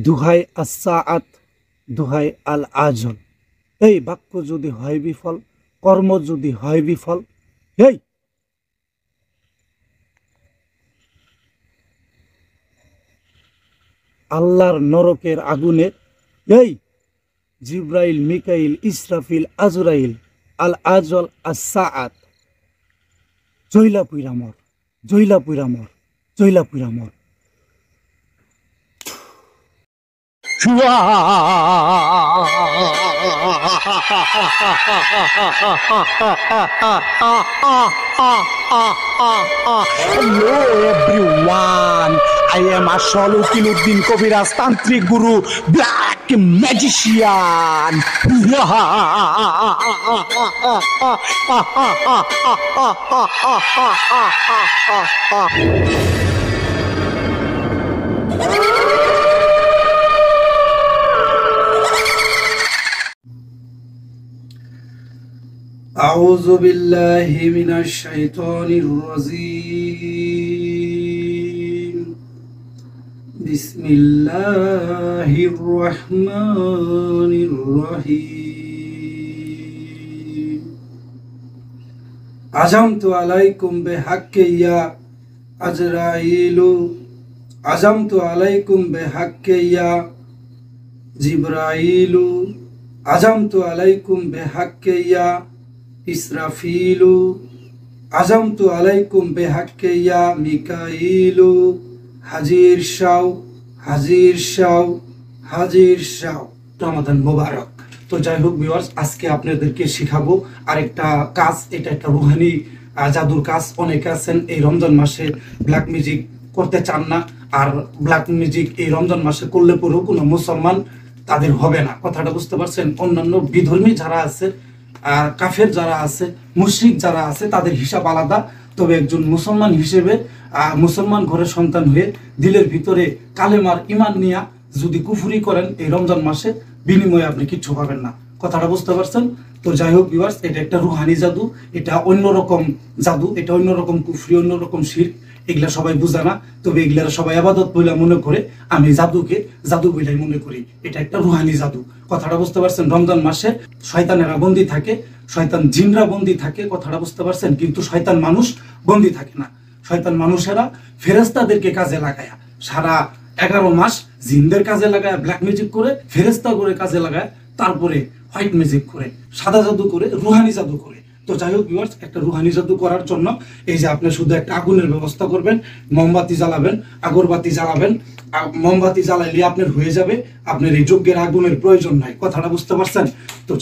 দুহাই আস-সাআত, দুহাই আল আজল। এই বাক্য যদি হয় বিফল, কর্ম যদি হয় বিফল, এই আল্লাহর নরকের আগুনে এই জিব্রাইল, মিকাইল, ইসরাফিল, আজরাইল, আল আজল, আস-সাআত জইলা পুইরা মর, জইলা পুইরা মর, জইলা পুইরা মর। Hello everyone, I am Ashol Ukiluddin Kobiraj Tantric Guru, Black Magician. আউযু বিল্লাহি মিনাশ শাইতানির রাজীম। বিসমিল্লাহির রহমানির রহিম। আযামতু আলাইকুম বিহাক্কি ইয়া আজরাইলু, আযামতু আলাইকুম বিহাক্কি ইয়া জিবরাইলু, আযামতু আলাইকুম বিহাক্কি ইয়া ইসরাফিলু, আযামতু আলাইকুম বিহাক্কি ইয়া মিকাইলু, হাজির শাও, হাজির শাও, হাজির শাও। রমাদান মোবারক। তো যাই হোক ভিউয়ার্স, আজকে আপনাদেরকে শিখাবো আরেকটা কাজ। এটা একটা রুহানি জাদুর কাজ। অনেকে আছেন এই রমজান মাসে ব্ল্যাক মিউজিক করতে চান না, আর ব্ল্যাক মিউজিক এই রমজান মাসে করলে পরেও কোনো মুসলমান তাদের হবে না। কথাটা বুঝতে পারছেন? অন্যান্য বিধর্মী যারা আছে, কাফের যারা আছে, মুশরিক যারা আছে, তাদের হিসাব আলাদা। তবে একজন মুসলমান হিসেবে, মুসলমান ঘরের সন্তান হয়ে দিলের ভিতরে কালেমার ইমান নিয়া যদি কুফরি করেন এই রমজান মাসে, বিনিময়ে আপনি কিচ্ছু পাবেন না। কথাটা বুঝতে পারছেন? তো যাই হোক ভিউয়ার্স, এটা একটা রুহানি জাদু, এটা অন্যরকম জাদু, এটা অন্যরকম কুফরি, অন্যরকম শিরক। এগুলা সবাই বুঝে না, তবে এগুলা সবাই আবাদত বইলা মনে করে। আমি জাদুকে জাদু বইলাই মনে করি। এটা একটা রুহানি জাদু। কথাটা বুঝতে পারছেন? রমজান মাসে শয়তানেরা বন্দী থাকে, শয়তান জিনরা বন্দী থাকে। কথাটা বুঝতে পারছেন? কিন্তু শয়তান মানুষ বন্দী থাকে না। শয়তান মানুষেরা ফেরেশতাদেরকে কাজে লাগায়া সারা 11 মাস জিনদের কাজে লাগায় ব্ল্যাক ম্যাজিক করে, ফেরেশতা করে কাজে লাগায়, তারপরে হোয়াইট ম্যাজিক করে, সাদা জাদু করে, রুহানি জাদু করে। তো যাই হোক ভিউয়ার্স, একটা রুহানি জাদু করার জন্য এই যে আপনি শুধু একটা আগুনের ব্যবস্থা করবেন, মোমবাতি জ্বালাবেন, আগরবাতি জ্বালাবেন। মোমবাতি জ্বালাইলে আপনার হয়ে যাবে, আপনার এই যজ্ঞের আগুনের প্রয়োজন নাই। কথাটা বুঝতে পারছেন? তো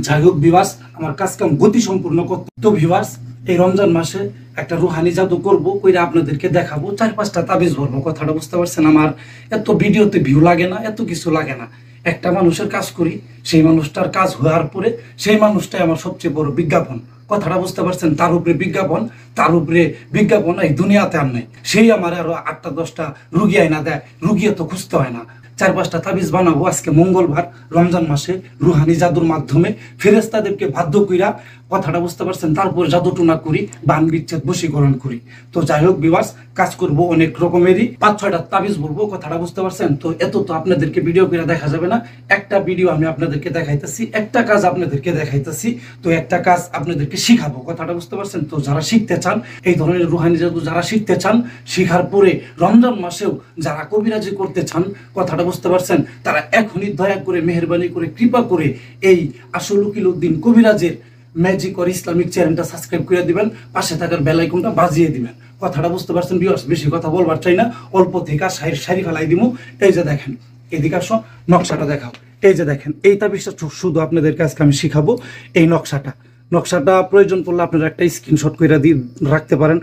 যাই হোক ভিউয়ার্স, আমার কাজ কাম গতি সম্পূর্ণ করতে। তো ভিউয়ার্স, এই রমজান মাসে একটা রুহানি জাদু করবো, কইরা আপনাদেরকে দেখাবো, 4-5টা তাবিজ ভরবো। কথাটা বুঝতে পারছেন? আমার এত ভিডিওতে ভিউ লাগে না, এত কিছু লাগে না। একটা মানুষের কাজ করি, সেই মানুষটার কাজ হওয়ার পরে সেই মানুষটাই আমার সবচেয়ে বড় বিজ্ঞাপন। কথাটা বুঝতে পারছেন? তার উপরে বিজ্ঞাপন, তার উপরে বিজ্ঞাপন এই দুনিয়াতে আর নাই। সেই আমার আরো 8টা-10টা রুগী আইনা দেয়, রুগী তো খুঁজতে হয় না। 4-5টা তাবিজ বানাবো আজকে মঙ্গলবার রমজান মাসে রুহানি জাদুর মাধ্যমে, ফেরেশতাদেরকে বাধ্য কইরা। কথাটা বুঝতে পারছেন? তারপর জাদুটুনা করি, বান বিচ্ছেদ বশীকরণ করি। তো যাই হোক ভিউয়ার্স, কাজ করব অনেক রকমেরই, 5-6টা তাবিজ বলবো। কথাটা বুঝতে পারছেন? তো এত তো আপনাদেরকে ভিডিও করে দেখা যাবে না। একটা ভিডিও আমি আপনাদেরকে দেখাইতেছি, একটা কাজ আপনাদেরকে দেখাইতেছি। তো একটা কাজ আপনাদেরকে শিখাবো। কথাটা বুঝতে পারছেন? তো যারা শিখতে চান এই ধরনের রুহানি জাদু, যারা শিখতে চান, শিখার পরে রমজান মাসেও যারা কবিরাজি করতে চান, কথাটা বুঝতে পারছেন, তারা এখনই দয়া করে, মেহেরবানি করে, কৃপা করে এই আসল উকিলউদ্দিন কবিরাজের ম্যাজিক আর ইসলামিক চ্যানেলটা সাবস্ক্রাইব করে দিবেন, পাশে থাকার বেল আইকনটা বাজিয়ে দিবেন। কথাটা বুঝতে পারছেন ভিউয়ার্স? বেশি কথা বলবার চাই না, অল্প থেকে সারি ফেলাই দিমু। এই যে দেখেন, এদিকে আসো, নকশাটা দেখাও। এই যে দেখেন, এই তাবিজটা শুধু আপনাদেরকে আজকে আমি শিখাবো। এই নকশাটা প্রয়োজন পড়লে আপনারা একটা স্ক্রিনশট করে রাখতে পারেন।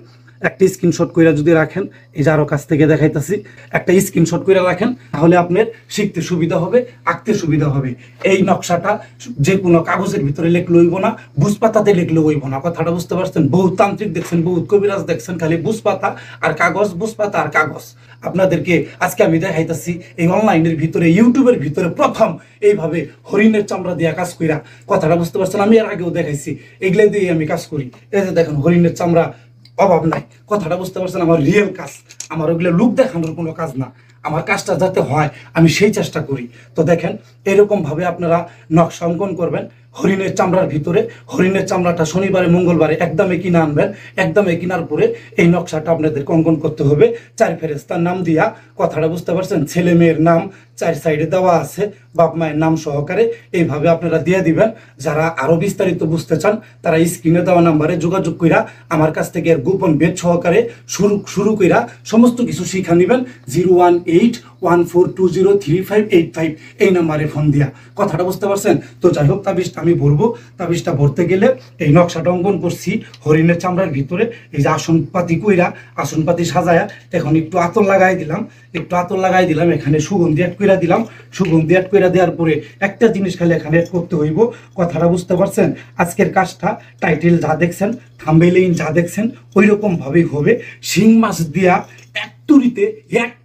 একটা স্ক্রিনশট করে যদি রাখেন, এই যে আরো কাছ থেকে দেখাইতেছি, একটা স্ক্রিনশট করে রাখেন, তাহলে আপনার শিখতে সুবিধা হবে, আঁকতে সুবিধা হবে। এই নকশাটা যে কোনো কাগজের ভিতরে লিখলে হইব না, বুঝপাতাতে লিখলে হইব না। কথাটা বুঝতে পারছেন? বহুত তান্ত্রিক দেখছেন, বহুত কবিরাজ দেখছেন, খালি বুঝপাতা আর কাগজ, বুঝপাতা আর কাগজ। আপনাদেরকে আজকে আমি দেখাইতেছি এই অনলাইনের ভিতরে, ইউটিউবের ভিতরে প্রথম এইভাবে হরিণের চামড়া দিয়ে কাজ কইরা। কথাটা বুঝতে পারছেন? আমি এর আগেও দেখাইছি, এগুলো দিয়ে আমি কাজ করি। এই যে দেখেন, হরিণের চামড়া অভাব নাই। কথাটা বুঝতে পারছেন? আমার রিয়েল কাজ, আমার ওগুলো লুক দেখানোর কোনো কাজ না। আমার কাজটা যাতে হয় আমি সেই চেষ্টা করি। তো দেখেন এরকমভাবে আপনারা নকশা অঙ্কন করবেন হরিণের চামড়ার ভিতরে। হরিণের চামড়াটা শনিবারে মঙ্গলবারে একদমে কিনে আনবেন। একদমে কেনার পরে এই নকশাটা আপনাদেরকে অঙ্কন করতে হবে চার ফেরেস্তার নাম দিয়া। কথাটা বুঝতে পারছেন? ছেলে মেয়ের নাম চার সাইডে দেওয়া আছে, বাপ মায়ের নাম সহকারে এইভাবে আপনারা দিয়ে দিবেন। যারা আরো বিস্তারিত বুঝতে চান তারা স্ক্রিনে দেওয়া নাম্বারে যোগাযোগ কইরা আমার কাছ থেকে এর গোপন বেদ সহকারে শুরু কইরা সমস্ত কিছু শিখা নেবেন। 01814203585 এই নাম্বারে ফোন দিয়া। কথাটা বুঝতে পারছেন? তো যাই হোক, তাবিজটা আমি ভরবো। তাবিজটা ভরতে গেলে এই নকশাটা অঙ্কন করছি হরিণের চামড়ার ভিতরে। এই যে আসনপাতি কইরা আসনপাতি সাজায়া এখন একটু আতর লাগাই দিলাম। এখানে সুগন্ধি অ্যাড কইরা দিলাম। সুগন্ধি অ্যাড কইরা দেওয়ার পরে একটা জিনিস খালি এখানে অ্যাড করতে হইব। কথাটা বুঝতে পারছেন? আজকের কাজটা টাইটেল যা দেখছেন, থাম্বনেইল যা দেখছেন ওই রকম ভাবেই হবে। শিং মাছ দিয়া এক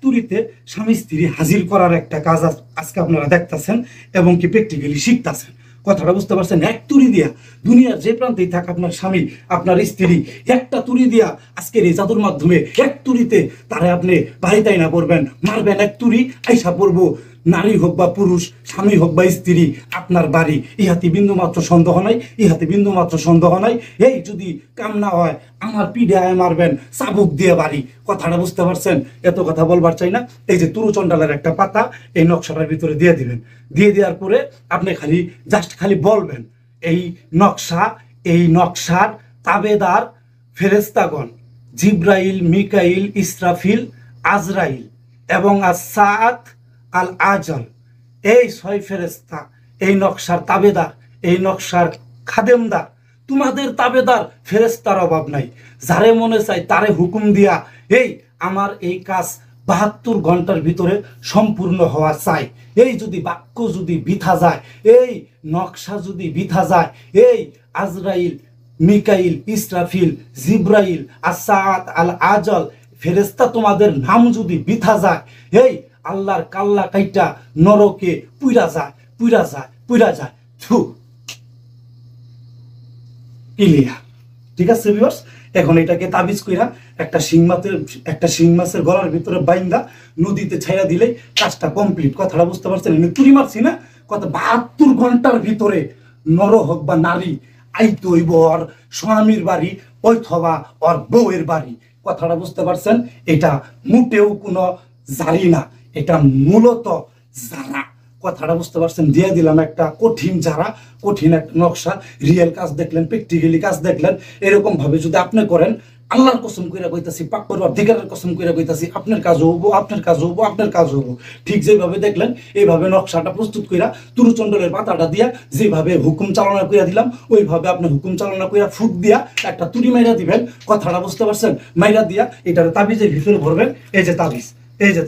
তুরিতে স্বামী স্ত্রী হাজির করার একটা কাজ আজকে আপনারা দেখতেছেন এবং কি প্র্যাকটিক্যালি শিখতেছেন। কথাটা বুঝতে পারছেন? এক তুরি দিয়া দুনিয়ার যে প্রান্তেই থাক আপনার স্বামী আপনার স্ত্রী একটা তুরি দিয়া আজকের এই জাদুর মাধ্যমে এক তুরিতে তারে আপনি বাড়িতেই না পড়বেন, মারবেন এক তুরি আইসা পড়বো। নারী হোক বা পুরুষ, স্বামী হোক বা স্ত্রী, আপনার বাড়ি। ইহাতে বিন্দু মাত্র সন্দেহ নাই। এই যদি কাম না হয় আমার পিঠে আয় মারবেন চাবুক দিয়ে বাড়ি। কথাটা বুঝতে পারছেন? এত কথা বলবার চাই না। এই যে তুরুচন্ডালের একটা পাতা এই নকশাটার ভিতরে দিয়ে দিবেন। দিয়ে দেওয়ার পরে আপনি খালি বলবেন এই নকশার তাবেদার ফেরেস্তাগণ জিব্রাইল, মিকাইল, ইসরাফিল, আজরাইল এবং আস-সাআত আল আজল, এই 6 ফেরেস্তা এই নকশার তাবেদার, এই নকশার খাদেমদার। তোমাদের তাবেদার ফেরেস্তার অভাব নাই। যারে মনে চাই তারে হুকুম দিয়া এই আমার এই কাজ 72 ঘন্টার ভিতরে সম্পূর্ণ হওয়া চাই। এই যদি বাক্য যদি বৃথা যায়, এই নকশা যদি বৃথা যায়, এই আজরাইল, মিকাইল, ইসরাফিল, জিব্রাইল, আস-সাআত আল আজল ফেরেস্তা তোমাদের নাম যদি বৃথা যায়, এই আল্লাহর কাল্লা কাইটা নরকে পুইরা যায়। থু ইলিয়া। ঠিক আছে ভিউয়ার্স, এখন এটাকে তাবিজ কইরা একটা শিং মাছের গলার ভিতরে বাইন্দা নদীতে ছাইরা দিলেই কাজটা কমপ্লিট। কথাটা বুঝতে পারছেন? আমি তুরি মারছি না কথা। 72 ঘন্টার ভিতরে নর হোক বা নারী আইতে হইব ওর স্বামীর বাড়ি অথবা ওর বউয়ের বাড়ি। কথাটা বুঝতে পারছেন? এটা মোটেও কোনো জারি না, এটা মূলত যারা। কথাটা বুঝতে পারছেন? দিয়ে দিলাম একটা কঠিন একটা নকশা। রিয়েল কাজ দেখলেন, প্র্যাকটিক্যালি কাজ দেখলেন। এরকম ভাবে যদি আপনি করেন, আল্লাহর কসম কইরা কইতাছি, পাক পরওয়ারদিগারের কসম কইরা কইতাছি, আপনার কাজ হবো। ঠিক যেভাবে দেখলেন এইভাবে নকশাটা প্রস্তুত কইরা তুরুচন্ডলের পাতাটা দিয়া যেভাবে হুকুম চালনা কইরা দিলাম ওইভাবে আপনি হুকুম চালনা কইরা ফুক দিয়া একটা তুরি মাইরা দিবেন। কথাটা বুঝতে পারছেন? মাইরা দিয়া এটার তাবিজের ভিতরে ভরবেন। এই যে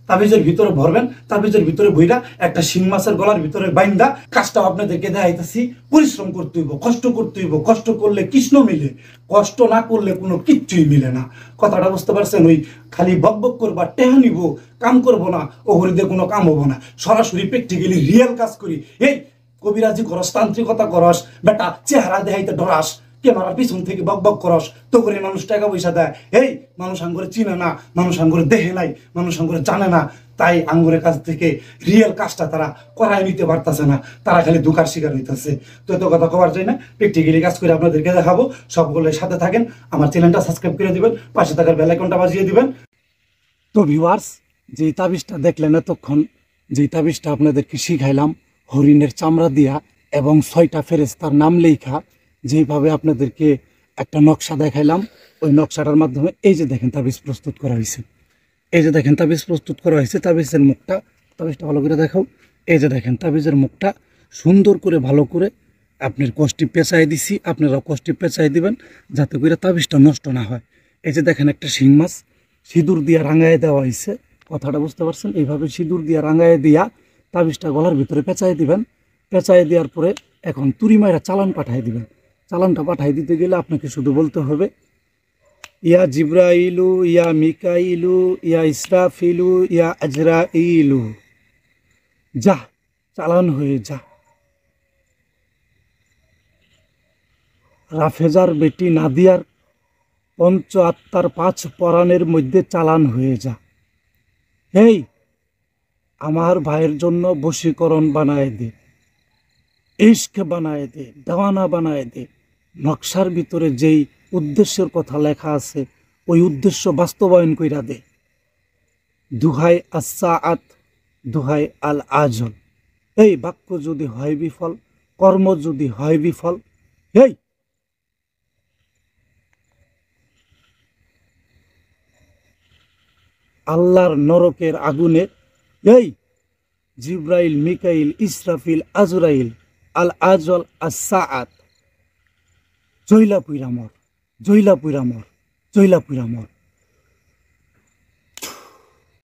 তাবিজের ভিতরে ভরবেন। তাবিজের ভিতরে বইরা একটা শিং মাছের গলার ভিতরে বাইন্দা কাজটা আপনাদেরকে দেখাইতেছি। পরিশ্রম করতে হইব, কষ্ট করতে হইব। কষ্ট করলে কৃষ্ণ মিলে, কষ্ট না করলে কোনো কিচ্ছুই মিলে না। কথাটা বুঝতে পারছেন? ওই খালি বকবক করবা, টেহা নিব, কাম করবো না, ওগুলিতে কোনো কাম হবো না। সরাসরি প্র্যাকটিক্যালি রিয়েল কাজ করি। এই কবিরাজি করস, তান্ত্রিকতা করস, বেটা চেহারা দেখাইতে ডরাস, ক্যামেরার পিছন থেকে বক করস, তো করে মানুষ টাকা পয়সা দেয়। এই মানুষ আঙ্গুরে চিনে না, মানুষ আঙ্গুরে দেখে নাই, মানুষ আঙ্গুরে জানে না, তাই আঙ্গুরের কাছ থেকে রিয়েল কাজটা তারা করাই নিতে পারতেছে না। তারা খালি ধোঁকার শিকার হইতেছে। তো এত কথা কবার চাই না, প্র্যাকটিক্যালি কাজ করে আপনাদেরকে দেখাবো। সকলের সাথে থাকেন, আমার চ্যানেলটা সাবস্ক্রাইব করে দিবেন, পাশে থাকার বেল আইকনটা বাজিয়ে দিবেন। তো ভিউয়ার্স, যে তাবিজটা দেখলেন এতক্ষণ, যে তাবিজটা আপনাদেরকে শিখাইলাম হরিণের চামড়া দিয়া এবং 6টা ফেরেস্তার নাম লেখা, যেভাবে আপনাদেরকে একটা নকশা দেখাইলাম, ওই নকশাটার মাধ্যমে এই যে দেখেন তাবিজ প্রস্তুত করা হয়েছে। তাবিজের মুখটা, তাবিজটা ভালো করে দেখাও। এই যে দেখেন তাবিজের মুখটা সুন্দর করে ভালো করে আপনার কষ্টি পেঁচাই দিছি। আপনারা কষ্টি পেঁচাই দিবেন যাতে করে তাবিজটা নষ্ট না হয়। এই যে দেখেন একটা শিং মাছ সিঁদুর দিয়া রাঙায় দেওয়া হয়েছে। কথাটা বুঝতে পারছেন? এইভাবে সিঁদুর দিয়া রাঙায় দিয়া তাবিজটা গলার ভিতরে পেঁচাই দিবেন। পেঁচাই দেওয়ার পরে এখন তুরি মাইরা চালান পাঠাই দিবেন। চালানটা পাঠাই দিতে গেলে আপনাকে শুধু বলতে হবে ইয়া জিব্রাইলু, ইয়া মিকাইলু, ইয়া ইসরাফিলু, ইয়া আজরাইলু, যা চালান হয়ে যা। রাফেজার বেটি নাদিয়ার পঞ্চ আত্মার 5 পরাণের মধ্যে চালান হয়ে যা। এই আমার ভাইয়ের জন্য বশীকরণ বানায় দে, ইশক বানায় দে, দেওয়ানা বানায় দে। নকশার ভিতরে যেই উদ্দেশ্যের কথা লেখা আছে ওই উদ্দেশ্য বাস্তবায়ন কইরা দে। দুহাই আস-সাআত, দুহাই আল আজল। এই বাক্য যদি হয় বিফল, কর্ম যদি হয় বিফল, এই আল্লাহর নরকের আগুনে এই জিব্রাইল, মিকাইল, ইসরাফিল, আজরাইল, আল আজল, আস-সাআত জইলা পুইরা মর, জইলা পুইরা মর, জইলা পুইরা মর।